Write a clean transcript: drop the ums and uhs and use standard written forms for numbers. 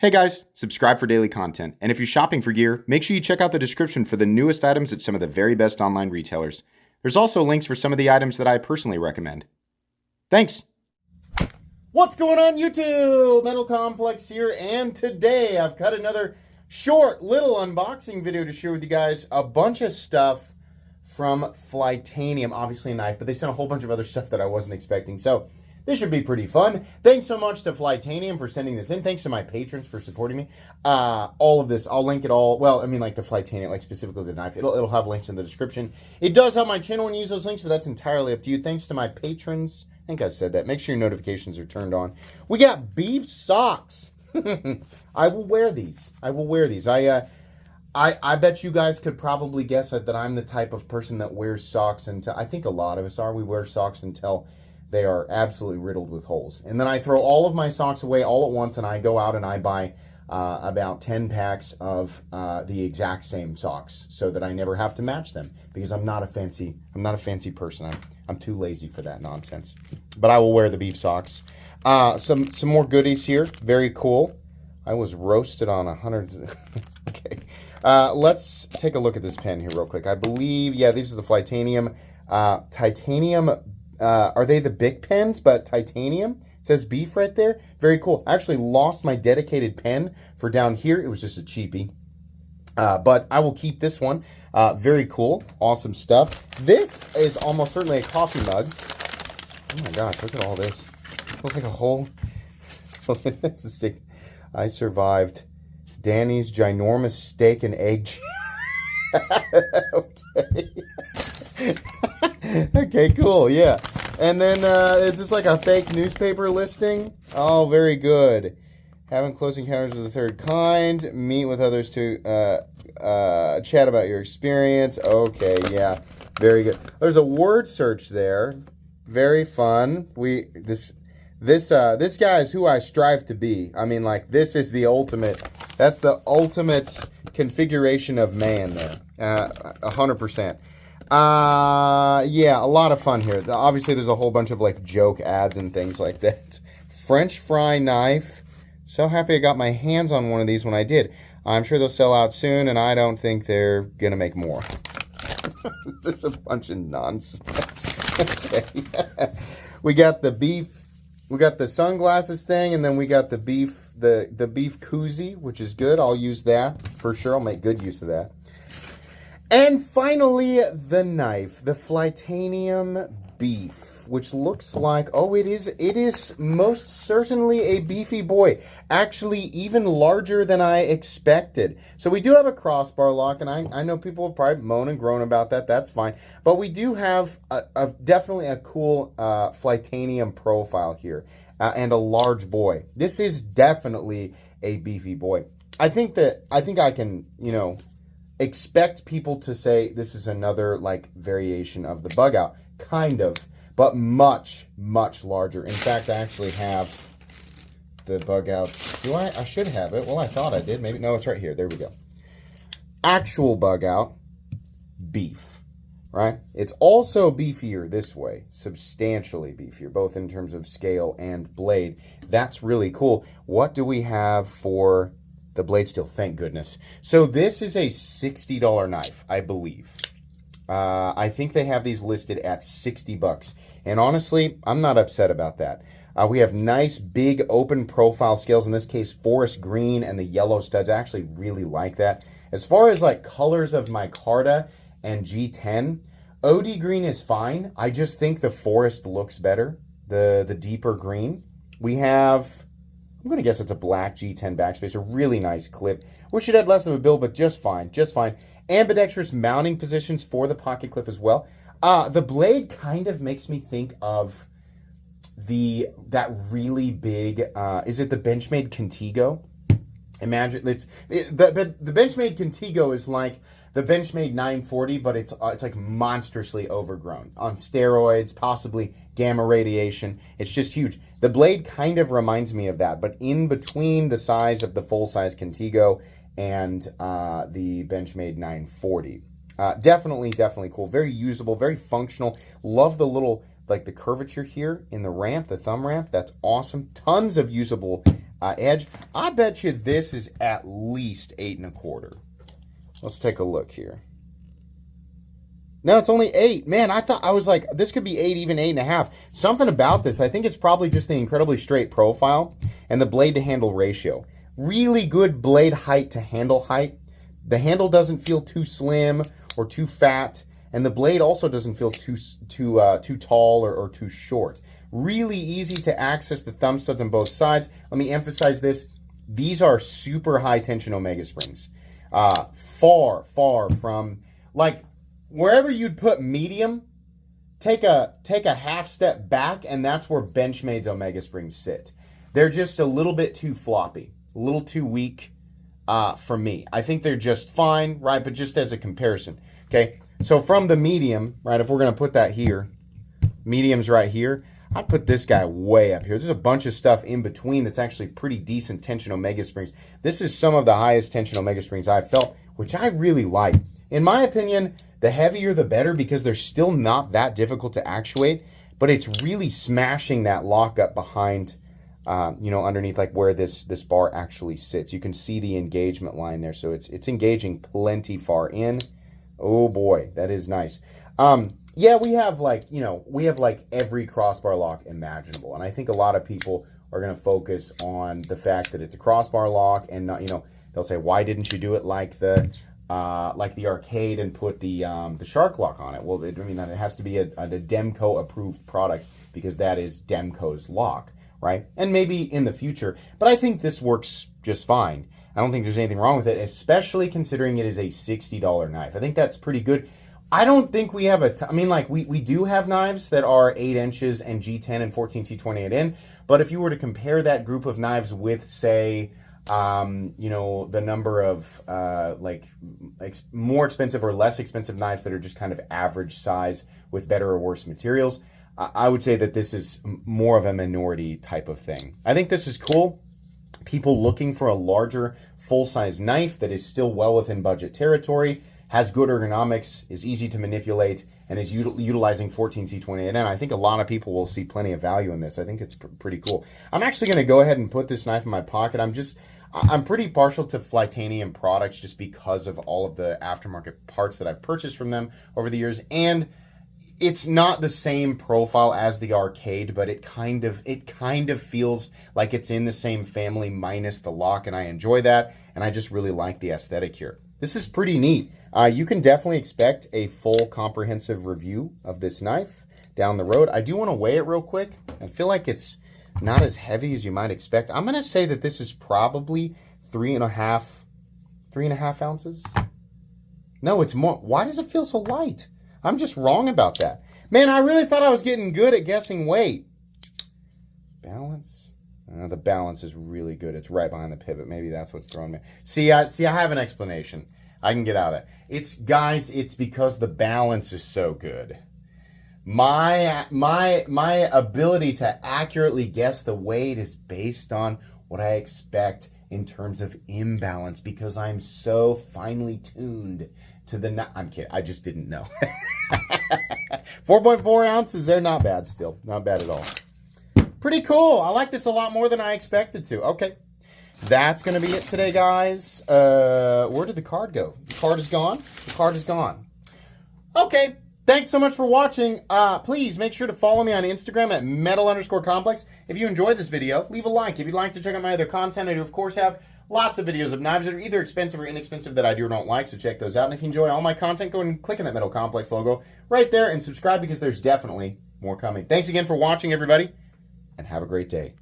Hey guys, subscribe for daily content. And if you're shopping for gear, make sure you check out the description for the newest items at some of the very best online retailers. There's also links for some of the items that I personally recommend. Thanks! What's going on YouTube? Metal Complex here, and today I've got another short little unboxing video to share with you guys. A bunch of stuff from Flytanium, obviously a knife, but they sent a whole bunch of other stuff that I wasn't expecting. So this should be pretty fun. Thanks so much to Flytanium for sending this in. Thanks to my patrons for supporting me. All of this, I'll link it all. Well, I mean, like the Flytanium, like specifically the knife. It'll have links in the description. It does help my channel when you use those links, but that's entirely up to you. Thanks to my patrons. I think I said that. Make sure your notifications are turned on. We got beef socks. I will wear these. I will wear these. I bet you guys could probably guess that I'm the type of person that wears socks until, I think a lot of us are. We wear socks until they are absolutely riddled with holes. And then I throw all of my socks away all at once, and I go out and I buy about 10 packs of the exact same socks so that I never have to match them, because I'm not a fancy person. I'm too lazy for that nonsense. But I will wear the beef socks. Some more goodies here. Very cool. I was roasted on 100. Okay. Let's take a look at this pen here real quick. I believe, yeah, these are the Flytanium. Titanium. Are they the Bic pens, but titanium? It says beef right there. Very cool. I actually lost my dedicated pen for down here. It was just a cheapie. But I will keep this one. Very cool. Awesome stuff. This is almost certainly a coffee mug. Oh my gosh, look at all this. Looks like a whole... That's a stick. I survived Danny's ginormous steak and egg. Okay. Okay, cool, yeah. And then, is this like a fake newspaper listing? Oh, very good. Having close encounters of the third kind. Meet with others to chat about your experience. Okay, yeah. Very good. There's a word search there. Very fun. This guy is who I strive to be. I mean, like, this is the ultimate. That's the ultimate configuration of man there. 100%. Yeah, a lot of fun here. Obviously, there's a whole bunch of, like, joke ads and things like that. French fry knife. So happy I got my hands on one of these when I did. I'm sure they'll sell out soon, and I don't think they're gonna make more. This is a bunch of nonsense. Okay. We got the beef. We got the sunglasses thing, and then we got the beef, the beef koozie, which is good. I'll use that for sure. I'll make good use of that. And finally, the knife, the Flytanium beef, which looks like, oh, it is most certainly a beefy boy. Actually, even larger than I expected. So we do have a crossbar lock, and I know people will probably moan and groan about that. That's fine. But we do have definitely a cool Flytanium profile here, and a large boy. This is definitely a beefy boy. I think I can, expect people to say this is another, like, variation of the bug out. Kind of, but much, much larger. In fact, I actually have the bug outs. Do I? I should have it. Well, I thought I did. Maybe. No, it's right here. There we go. Actual bug out, beef, right? It's also beefier this way, substantially beefier, both in terms of scale and blade. That's really cool. What do we have for the blade steel? Thank goodness. So this is a $60 knife, I believe. I think they have these listed at $60. And honestly, I'm not upset about that. We have nice, big, open profile scales. In this case, forest green and the yellow studs. I actually really like that. As far as, like, colors of micarta and G10, OD green is fine. I just think the forest looks better, the deeper green. We have... I'm going to guess it's a black G10 backspacer. Really nice clip. Wish it had less of a build, but just fine. Just fine. Ambidextrous mounting positions for the pocket clip as well. The blade kind of makes me think of that really big, is it the Benchmade Contigo? Imagine, the Benchmade Contigo is like the Benchmade 940, but it's like monstrously overgrown on steroids, possibly gamma radiation. It's just huge. The blade kind of reminds me of that, but in between the size of the full-size Contigo and the Benchmade 940. Definitely cool. Very usable, very functional. Love the little, like, the curvature here in the ramp, the thumb ramp. That's awesome. Tons of usable edge. I bet you this is at least 8 1/4. Let's take a look here. No, it's only 8. Man, I was like, this could be 8, even 8 1/2. Something about this, I think it's probably just the incredibly straight profile and the blade to handle ratio. Really good blade height to handle height. The handle doesn't feel too slim or too fat, and the blade also doesn't feel too tall or too short. Really easy to access the thumb studs on both sides. Let me emphasize this. These are super high tension omega springs. Far from, like, wherever you'd put medium, take a half step back, and that's where Benchmade's omega springs sit. They're just a little bit too floppy, a little too weak for me. I think they're just fine, right? But just as a comparison, okay? So from the medium, right, if we're going to put that here, medium's right here, I'd put this guy way up here. There's a bunch of stuff in between that's actually pretty decent tension omega springs. This is some of the highest tension omega springs I've felt, which I really like. In my opinion, the heavier the better, because they're still not that difficult to actuate, but it's really smashing that lockup behind, underneath, like where this bar actually sits. You can see the engagement line there, so it's engaging plenty far in. Oh boy, that is nice. Yeah, we have like every crossbar lock imaginable, and I think a lot of people are going to focus on the fact that it's a crossbar lock, and not, they'll say, why didn't you do it like the arcade and put the shark lock on it? Well, it has to be a Demco approved product, because that is Demco's lock, right? And maybe in the future, but I think this works just fine. I don't think there's anything wrong with it, especially considering it is a $60 knife. I think that's pretty good. I don't think we have we do have knives that are 8 inches and G10 and 14C28 in, but if you were to compare that group of knives with, say, the number of more expensive or less expensive knives that are just kind of average size with better or worse materials, I would say that this is more of a minority type of thing. I think this is cool. People looking for a larger full-size knife that is still well within budget territory, has good ergonomics, is easy to manipulate, and is utilizing 14C28. And I think a lot of people will see plenty of value in this. I think it's pretty cool. I'm actually going to go ahead and put this knife in my pocket. I'm pretty partial to Flytanium products just because of all of the aftermarket parts that I've purchased from them over the years. And it's not the same profile as the arcade, but it kind of feels like it's in the same family minus the lock, and I enjoy that. And I just really like the aesthetic here. This is pretty neat. You can definitely expect a full comprehensive review of this knife down the road. I do want to weigh it real quick. I feel like it's not as heavy as you might expect. I'm going to say that this is probably 3.5 ounces. No, it's more. Why does it feel so light? I'm just wrong about that. Man, I really thought I was getting good at guessing weight. Balance. The balance is really good. It's right behind the pivot. Maybe that's what's throwing me. See, I have an explanation. I can get out of that. It's because the balance is so good. My ability to accurately guess the weight is based on what I expect in terms of imbalance, because I'm so finely tuned to the... I'm kidding. I just didn't know. 4.4 ounces. They're not bad still. Not bad at all. Pretty cool. I like this a lot more than I expected to. Okay. That's going to be it today, guys. Where did the card go? The card is gone. The card is gone. Okay. Thanks so much for watching. Please make sure to follow me on Instagram at metal_complex. If you enjoyed this video, leave a like. If you'd like to check out my other content, I do, of course, have lots of videos of knives that are either expensive or inexpensive that I do or don't like, so check those out. And if you enjoy all my content, go and click on that Metal Complex logo right there and subscribe, because there's definitely more coming. Thanks again for watching, everybody, and have a great day.